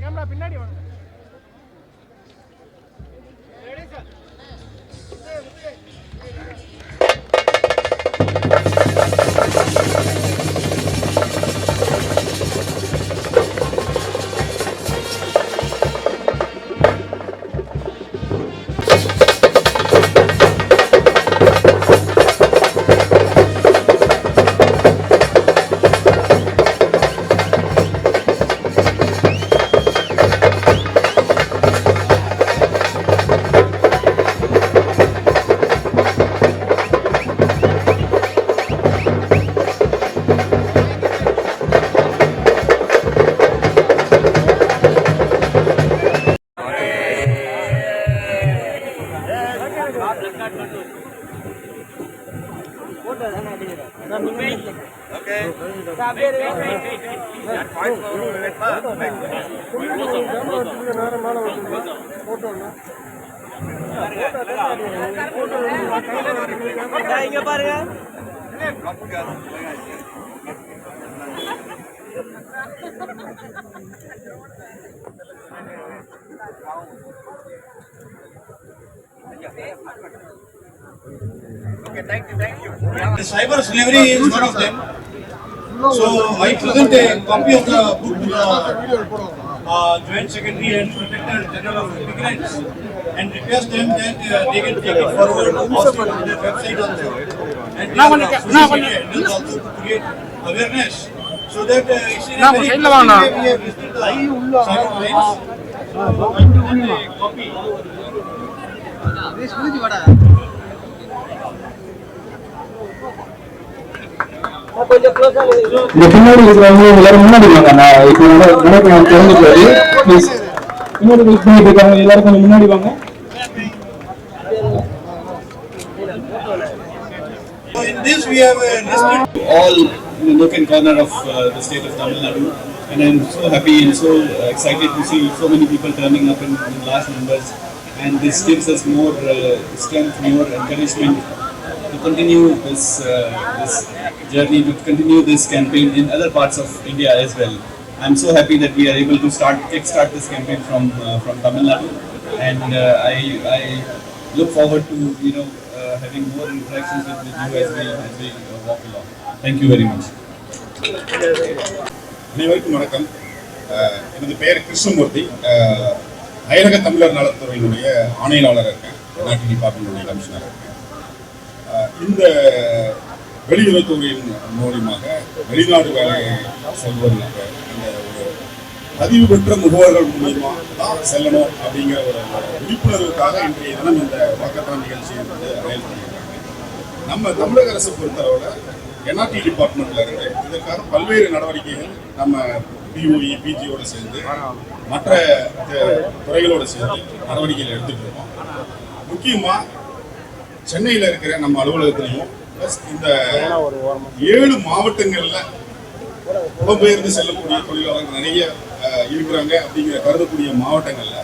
Camera பின்னாடி வாங்க. இங்க பாருங்க. Okay, thank you. The cyber slavery is one of them. So I present a copy of the book to the Joint Secretary and Inspector General of Immigrants and request them that they can take it forward also on their website also. And they are social media handles also to create awareness so that it's in a very interesting way we have visited the cyber crimes. So I present a copy. பின்னாடி இருக்கிறவங்க எல்லாரும் முன்னாடி வாங்க. நான் இப்போ எனக்கு தெரிஞ்சுக்காது. Please பின்னாடி wait பண்ணிட்டு இருக்காங்க எல்லாரும் கொஞ்சம் முன்னாடி வாங்க. So in this we have listed all in the nook and corner of the state of Tamil Nadu, and I'm so happy and so excited to see so many people turning up in large numbers, and this gives us more strength, more encouragement to continue this journey, to continue this campaign in other parts of India as well. I'm so happy that we are able to kickstart this campaign from Tamil Nadu, and I look forward to having more interactions with you as we walk along. Thank you very much. அனைவருக்கும் வணக்கம். எனது பெயர் கிருஷ்ணமூர்த்தி. அயலக தமிழர் நலத்துறையினுடைய ஆணையாளராக இருக்கேன். NRT டிபார்ட்மெண்ட்டுடைய கமிஷனராக இருக்கேன். இந்த வெளியுறவுத்துறையின் மூலமாக வெளிநாடு வேலை செல்வதற்கு அந்த ஒரு பதிவு பெற்ற முகவர்கள் மூலியமாக தான் செல்லணும் அப்படிங்கிற ஒரு விழிப்புணர்வுக்காக இன்றைய தினம் இந்த வாக்கத்தான் நிகழ்ச்சியை வந்து அரேஞ்ச் பண்ணியிருக்காங்க. நம்ம தமிழக அரசு பொறுத்தளவில் NRT டிபார்ட்மெண்ட்ல இருந்து இதற்காக பல்வேறு நடவடிக்கைகள் நம்ம POE PGயோடு சேர்ந்து மற்ற துறைகளோடு சேர்ந்து நடவடிக்கைகள் எடுத்துட்டு இருக்கோம். முக்கியமாக சென்னையில் இருக்கிற நம்ம அலுவலகத்திலையும் இந்த 7 மாவட்டங்கள்ல புலம்பெயர்ந்து செல்லக்கூடிய தொழிலாளர்கள் நிறைய இருக்கிறாங்க அப்படிங்கிற கருதக்கூடிய மாவட்டங்கள்ல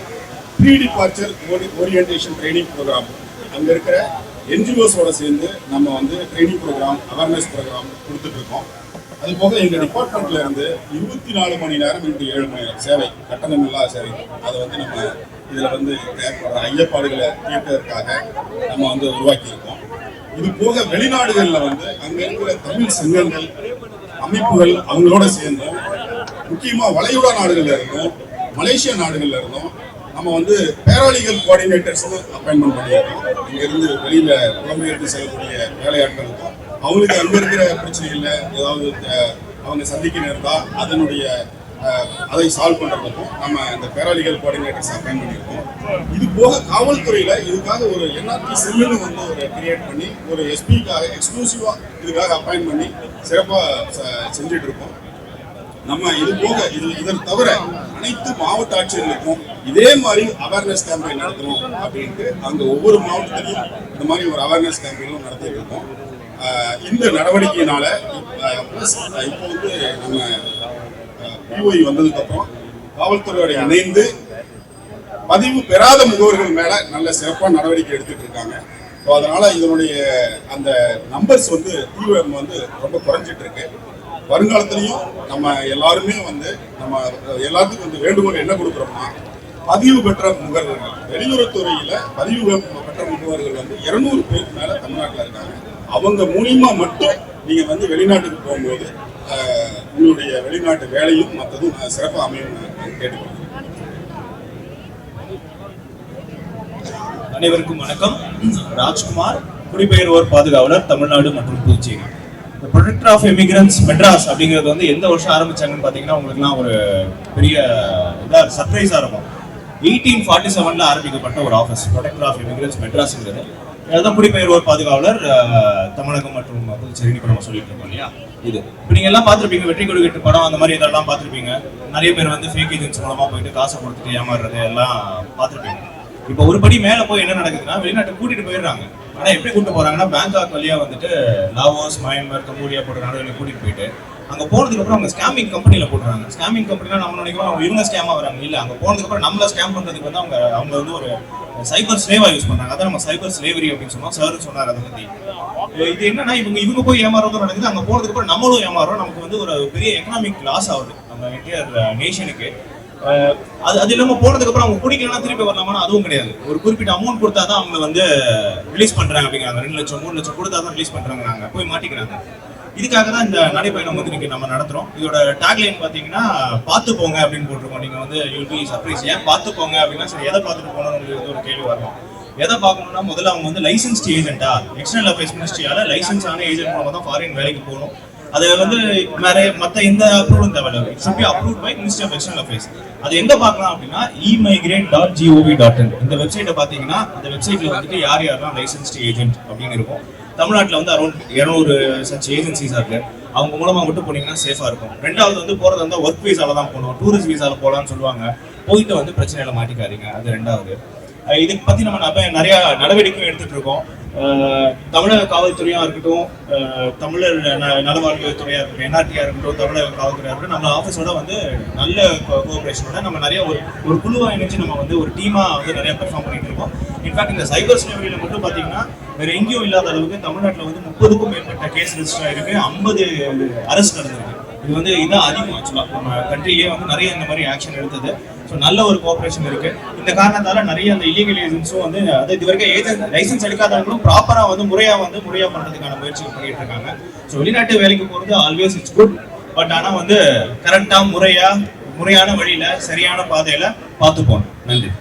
pre departure orientation training programme அங்க இருக்கிற NGOஸோட சேர்ந்து நம்ம வந்து ட்ரைனிங் ப்ரோக்ராம், அவேர்னஸ் ப்ரோக்ராம் கொடுத்துட்டு இருக்கோம். அது போக எங்க டிபார்ட்மெண்ட்ல இருந்து 24 மணி நேரம் இன்று 7 மணி நேரம் சேவை, கட்டணமில்லா சேவை, அதை வந்து நம்ம இதுல வந்து ஏற்படுற ஐயப்பாடுகளை தீர்ப்பதற்காக நம்ம வந்து உருவாக்கி இருக்கோம். இது போக வெளிநாடுகள்ல வந்து அங்க இருக்கிற தமிழ் சங்கங்கள், அமைப்புகள் அவங்களோட சேர்ந்தும், முக்கியமா வளைகுடா நாடுகள்ல இருந்தும் மலேசியா நாடுகள்ல இருந்தும் நம்ம வந்து பேராலீகல் கோஆர்டினேட்டர்ஸ் அப்பாயின்மெண்ட் பண்ணியிருக்கோம். இங்க இருந்து வெளியில புலம்பெயர்ந்து செல்லக்கூடிய வேலையாட்களுக்கும் அவங்களுக்கு அங்க இருக்கிற பிரச்சனைகள்ல ஏதாவது அவங்க சந்திக்க நேர்ந்தா அதை சால்வ் பண்றதுக்கும் நம்ம இந்த பேராலீகல் கோஆர்டினேட்டர்ஸ் அப்பாயின் பண்ணியிருக்கோம். இது போக காவல்துறையில இதுக்காக ஒரு NRT செல்லுன்னு வந்து ஒரு கிரியேட் பண்ணி ஒரு SPக்காக எக்ஸ்க்ளூசிவா இதுக்காக அப்பாயின் பண்ணி சிறப்பா செஞ்சுட்டு இருக்கோம். நம்ம இது போக இதன் தவிர அனைத்து மாவட்ட ஆட்சியர்களுக்கும் இதே மாதிரி அவேர்னஸ் கேம்பெயின் நடத்தணும் அப்படின்ட்டு அங்க ஒவ்வொரு மாவட்டத்திலையும் இந்த மாதிரி ஒரு அவேர்னஸ் கேம்பெயினும் நடத்திட்டு இருக்கோம். இந்த நடவடிக்கையினால இப்போ வந்து நம்ம POE வந்ததுக்கு அப்புறம் காவல்துறையோட இணைந்து பதிவு பெறாத முகவர்கள் மேல நல்ல சிறப்பான நடவடிக்கை எடுத்துட்டு இருக்காங்க. அதனால இதனுடைய அந்த நம்பர்ஸ் வந்து தீவிரம் வந்து ரொம்ப குறைஞ்சிட்டு இருக்கு. வருங்காலத்திலையும் நம்ம எல்லாருமே வந்து நம்ம எல்லாத்துக்கும் வந்து வேண்டுகோள் என்ன கொடுக்குறோம்னா, பதிவு பெற்ற முகவர்கள், வெளியுறவுத்துறையில பதிவு பெற்ற முகவர்கள் வந்து 200 பேருக்கு மேல தமிழ்நாட்டில் இருக்காங்க. அவங்க மூலியமா மட்டும் நீங்க வந்து வெளிநாட்டுக்கு போகும்போது உங்களுடைய வெளிநாட்டு வேலையும் மற்றதும் சிறப்பாக அமையும் கேட்டுக்கொள்கிறேன். அனைவருக்கும் வணக்கம். ராஜ்குமார், குடிபெயர்வோர் பாதுகாவலர், தமிழ்நாடு மற்றும் புதுச்சேரி. இந்த ப்ரொடெக்டர் ஆஃப் எமிகிரன்ஸ் மெட்ராஸ் அப்படிங்கிறது வந்து எந்த வருஷம் ஆரம்பிச்சாங்கன்னு பார்த்தீங்கன்னா உங்களுக்குலாம் ஒரு பெரிய இதாக சர்ப்ரைஸாக இருக்கும். 1847 ஆரம்பிக்கப்பட்ட ஒரு ஆஃபீஸ் ப்ரொடெக்டர் ஆஃப் எமிகிரன்ஸ் மெட்ராஸ்ங்கிறது. அதுதான் குடிபெயர்வோர் பாதுகாவலர் தமிழகம் மற்றும் புதுச்சேரி இப்போ நம்ம சொல்லிட்டு இருக்கோம் இல்லையா. இது இப்போ நீங்கள் எல்லாம் பார்த்துருப்பீங்க, வெற்றி கொடி கட்டு படம் அந்த மாதிரி இதெல்லாம் பார்த்துருப்பீங்க. நிறைய பேர் வந்து ஃபேக் ஏஜென்ட்ஸ் மூலமாக போயிட்டு காசை கொடுத்துட்டு ஏமாறுறது எல்லாம் பார்த்துருப்பீங்க. இப்போ ஒரு படி மேலே போய் என்ன நடக்குதுன்னா, வெளிநாட்டுக்கு கூட்டிட்டு போயிடுறாங்க. ஆனால் எப்படி கூட்டிட்டு போறாங்கன்னா, பேங்காக் வழியா வந்துட்டு லாவோஸ், மயன்மார், கம்போடியா போன்ற நாடுகளில் கூட்டிட்டு போயிட்டு அங்கே போனதுக்கு அப்புறம் அவங்க ஸ்கேமிங் கம்பெனியில் போட்டுறாங்க. ஸ்கேமிங் கம்பெனினா நம்ம நினைக்கிறோம் இவங்க ஸ்கேமா வராங்க. இல்லை, அங்கே போனதுக்கு அப்புறம் நம்மள ஸ்கேம் பண்றதுக்கு வந்து அவங்க வந்து ஒரு சைபர் ஸ்லேவா யூஸ் பண்றாங்க. அதான் நம்ம சைபர் ஸ்லேவரி அப்படின்னு சொன்னோம். சார் சொன்னார் அதை பத்தி. இது என்னன்னா, இவங்க போய் ஏமாறதும் நடக்குது, அங்கே போனதுக்கு அப்புறம் நம்மளும் ஏமாறுறோம். நமக்கு வந்து ஒரு பெரிய எக்கனாமிக் லாஸ் ஆகுது நம்ம என்டையர் நேஷனுக்கு. அது இல்லாம போனதுக்கு அப்புறம் அவங்க குடிக்கலாம் திருப்பி வரலாமா, அதுவும் கிடையாது. ஒரு குறிப்பிட்ட அமௌண்ட் கொடுத்தா தான் அவங்க வந்து ரிலீஸ் பண்றாங்க அப்படிங்கிறாங்க. 2 லட்சம் 3 லட்சம் கொடுத்தா தான் ரிலீஸ் பண்றாங்க, போய் மாட்டிக்கிறாங்க. இதுக்காக தான் இந்த நடைபயணம் வந்து இன்னைக்கு நம்ம நடத்துறோம். இதோட டேக்லைன் பாத்தீங்கன்னா பார்த்து போங்க அப்படின்னு போட்டிருக்கோம். நீங்க வந்து யூல் பி சர்ப்ரைஸ். ஏன் பார்த்து போங்க அப்படின்னா, சரி எதை பார்த்துட்டு போகணும்னு ஒரு கேள்வி வரணும். எதை பார்க்கணும்னா, முதல்ல அவங்க வந்து லைசன்ஸ்ட் ஏஜென்ட்டா, எக்ஸ்டர்னல் அஃபேர்ஸ் மினிஸ்ட்ரியால லைசன்ஸ் ஆன ஏஜென்ட் மூலமா தான் ஃபாரின் வேலைக்கு போகணும். அது வந்து நிறைய மற்ற எந்த அப்ரூவலும் தேவையில்லை. It should be approved by ministry of external affairs. அது எங்க பார்க்கலாம் அப்படின்னா, emigrate.gov.in இந்த வெப்சைட்டை பார்த்தீங்கன்னா, அந்த வெப்சைட்ல வந்துட்டு யார் யாரெல்லாம் லைசன்ஸ்ட் ஏஜென்ட் அப்படின்னு இருக்கும். தமிழ்நாட்டில் வந்து அரௌண்ட் 200 சச் ஏஜென்சிஸ் இருக்கு. அவங்க மூலமா மட்டும் போனீங்கன்னா சேஃபா இருக்கும். ரெண்டாவது வந்து போறது வந்து ஒர்க் வீசால தான் போகணும், டூரிஸ்ட் வீசால போகலான்னு சொல்லுவாங்க. போயிட்டு வந்து பிரச்சனையில மாட்டிக்காதீங்க. அது ரெண்டாவது. இதுக்கு பத்தி நம்ம நிறைய நடவடிக்கையும் எடுத்துட்டு இருக்கோம். தமிழக காவல்துறையா இருக்கட்டும், தமிழர் நலவாழ்வுத்துறையா இருக்கட்டும், என்ஆர்டியா இருக்கட்டும், தமிழக காவல்துறையா இருக்கட்டும், நம்ம ஆஃபீஸோட வந்து நல்ல கோஆபரேஷனோட நம்ம நிறைய ஒரு குழுவா இணைச்சு நம்ம வந்து ஒரு டீமா வந்து நிறைய பெர்ஃபார்ம் பண்ணிட்டு இருக்கோம். இன்ஃபேக்ட் இந்த சைபர் ஸ்லேவரியில மட்டும் பாத்தீங்கன்னா வேற எங்கேயும் இல்லாத அளவுக்கு தமிழ்நாட்டில் வந்து 30க்கும் மேற்பட்ட கேஸ் ரெஜிஸ்டர் ஆயிருக்கு, 50 அரெஸ்ட் நடந்திருக்கு. இது வந்து இதான் அதிகம். ஆக்சுவலா நம்ம கண்ட்ரியே வந்து நிறைய இந்த மாதிரி ஆக்ஷன் எடுத்தது. ஸோ நல்ல ஒரு கோஆபரேஷன் இருக்கு. இந்த காரணத்தால நிறைய அந்த இல்லீகல் ஏஜென்ட்ஸும் வந்து அது இது வரைக்கும் ஏஜென்ட் லைசன்ஸ் எடுக்காதவங்களும் ப்ராப்பரா வந்து முறையா பண்றதுக்கான முயற்சி பண்ணிட்டு இருக்காங்க. ஸோ வெளிநாட்டு வேலைக்கு போறது ஆல்வேஸ் இட்ஸ் குட். பட் ஆனா வந்து கரெக்டா முறையான வழியில சரியான பாதையில பார்த்து போகணும். நன்றி.